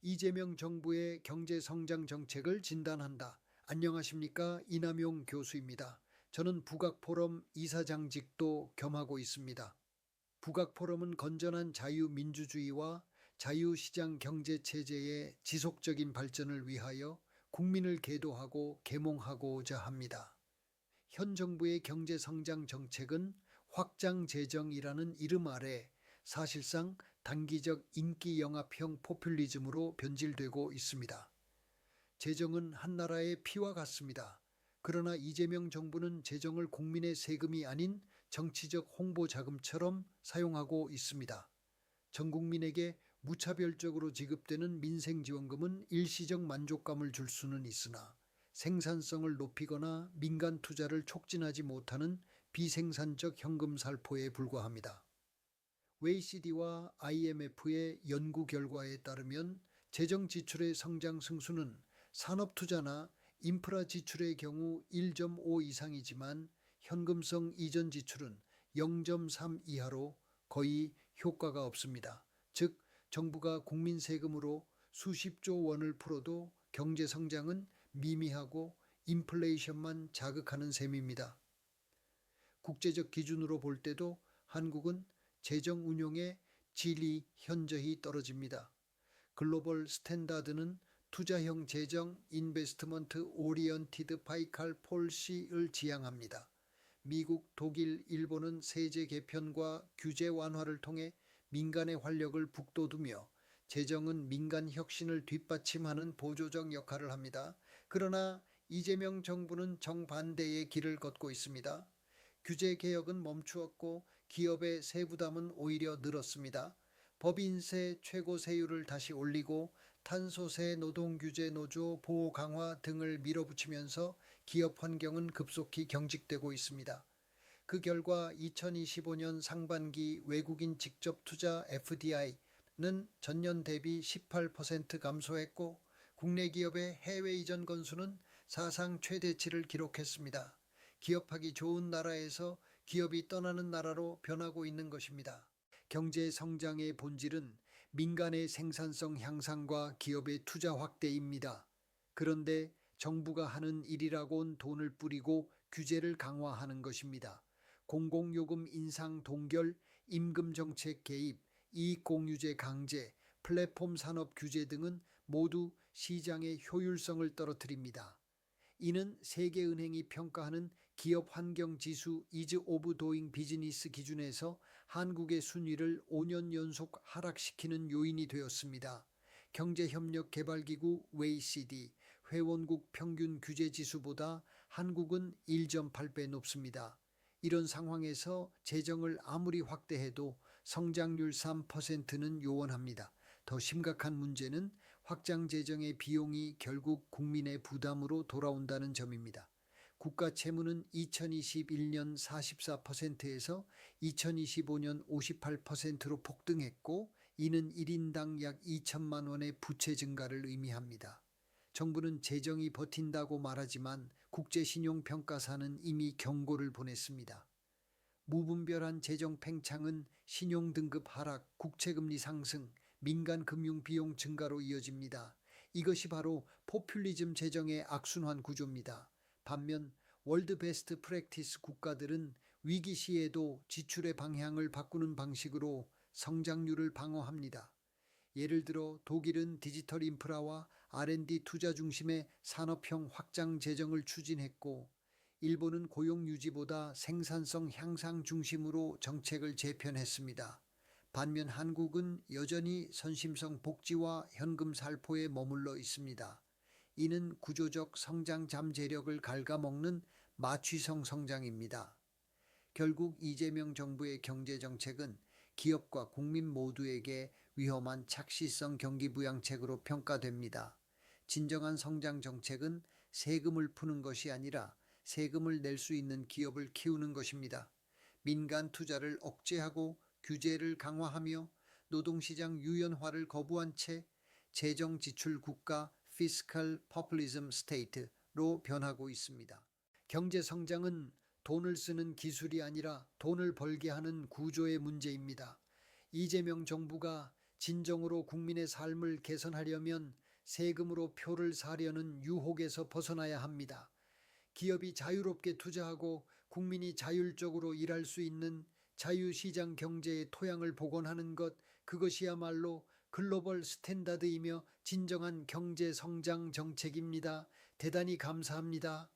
이재명 정부의 경제 성장 정책을 진단한다. 안녕하십니까? 이남용 교수입니다. 저는 북악포럼 이사장직도 겸하고 있습니다. 북악포럼은 건전한 자유민주주의와 자유시장 경제체제의 지속적인 발전을 위하여 국민을 계도하고 계몽하고자 합니다. 현 정부의 경제성장 정책은 확장재정이라는 이름 아래 사실상 단기적 인기 영합형 포퓰리즘으로 변질되고 있습니다. 재정은 한 나라의 피와 같습니다. 그러나 이재명 정부는 재정을 국민의 세금이 아닌 정치적 홍보 자금처럼 사용하고 있습니다. 전 국민에게 무차별적으로 지급되는 민생지원금은 일시적 만족감을 줄 수는 있으나 생산성을 높이거나 민간 투자를 촉진하지 못하는 비생산적 현금 살포에 불과합니다. OECD와 IMF의 연구 결과에 따르면 재정 지출의 성장 승수는 산업 투자나 인프라 지출의 경우 1.5 이상이지만 현금성 이전 지출은 0.3 이하로 거의 효과가 없습니다. 즉, 정부가 국민 세금으로 수십조 원을 풀어도 경제 성장은 미미하고 인플레이션만 자극하는 셈입니다. 국제적 기준으로 볼 때도 한국은 재정 운용의 질이 현저히 떨어집니다. 글로벌 스탠다드는 투자형 재정 인베스트먼트 오리언티드 파이칼 폴시를 지향합니다. 미국, 독일, 일본은 세제 개편과 규제 완화를 통해 민간의 활력을 북돋우며 재정은 민간 혁신을 뒷받침하는 보조적 역할을 합니다. 그러나 이재명 정부는 정반대의 길을 걷고 있습니다. 규제 개혁은 멈추었고 기업의 세부담은 오히려 늘었습니다. 법인세 최고 세율을 다시 올리고 탄소세, 노동규제, 노조 보호 강화 등을 밀어붙이면서 기업 환경은 급속히 경직되고 있습니다. 그 결과 2025년 상반기 외국인 직접 투자 FDI는 전년 대비 18% 감소했고 국내 기업의 해외 이전 건수는 사상 최대치를 기록했습니다. 기업하기 좋은 나라에서 기업이 떠나는 나라로 변하고 있는 것입니다. 경제 성장의 본질은 민간의 생산성 향상과 기업의 투자 확대입니다. 그런데 정부가 하는 일이라곤 돈을 뿌리고 규제를 강화하는 것입니다. 공공요금 인상 동결, 임금 정책 개입, 이익공유제 강제, 플랫폼 산업 규제 등은 모두 시장의 효율성을 떨어뜨립니다. 이는 세계은행이 평가하는 기업 환경 지수 이즈 오브 도잉 비즈니스 기준에서 한국의 순위를 5년 연속 하락시키는 요인이 되었습니다. 경제협력개발기구 OECD 회원국 평균 규제 지수보다 한국은 1.8배 높습니다. 이런 상황에서 재정을 아무리 확대해도 성장률 3%는 요원합니다. 더 심각한 문제는 확장 재정의 비용이 결국 국민의 부담으로 돌아온다는 점입니다. 국가 채무는 2021년 44%에서 2025년 58%로 폭등했고 이는 1인당 약 2천만 원의 부채 증가를 의미합니다. 정부는 재정이 버틴다고 말하지만 국제신용평가사는 이미 경고를 보냈습니다. 무분별한 재정 팽창은 신용등급 하락, 국채금리 상승, 민간 금융 비용 증가로 이어집니다. 이것이 바로 포퓰리즘 재정의 악순환 구조입니다. 반면 월드 베스트 프랙티스 국가들은 위기 시에도 지출의 방향을 바꾸는 방식으로 성장률을 방어합니다. 예를 들어 독일은 디지털 인프라와 R&D 투자 중심의 산업형 확장 재정을 추진했고 일본은 고용 유지보다 생산성 향상 중심으로 정책을 재편했습니다. 반면 한국은 여전히 선심성 복지와 현금 살포에 머물러 있습니다. 이는 구조적 성장 잠재력을 갉아먹는 마취성 성장입니다. 결국 이재명 정부의 경제정책은 기업과 국민 모두에게 위험한 착시성 경기부양책으로 평가됩니다. 진정한 성장 정책은 세금을 푸는 것이 아니라 세금을 낼 수 있는 기업을 키우는 것입니다. 민간 투자를 억제하고 규제를 강화하며 노동시장 유연화를 거부한 채 재정 지출 국가 피스칼 포퓰리즘 스테이트로 변하고 있습니다. 경제 성장은 돈을 쓰는 기술이 아니라 돈을 벌게 하는 구조의 문제입니다. 이재명 정부가 진정으로 국민의 삶을 개선하려면 세금으로 표를 사려는 유혹에서 벗어나야 합니다. 기업이 자유롭게 투자하고 국민이 자율적으로 일할 수 있는 자유시장 경제의 토양을 복원하는 것, 그것이야말로 글로벌 스탠다드이며 진정한 경제 성장 정책입니다. 대단히 감사합니다.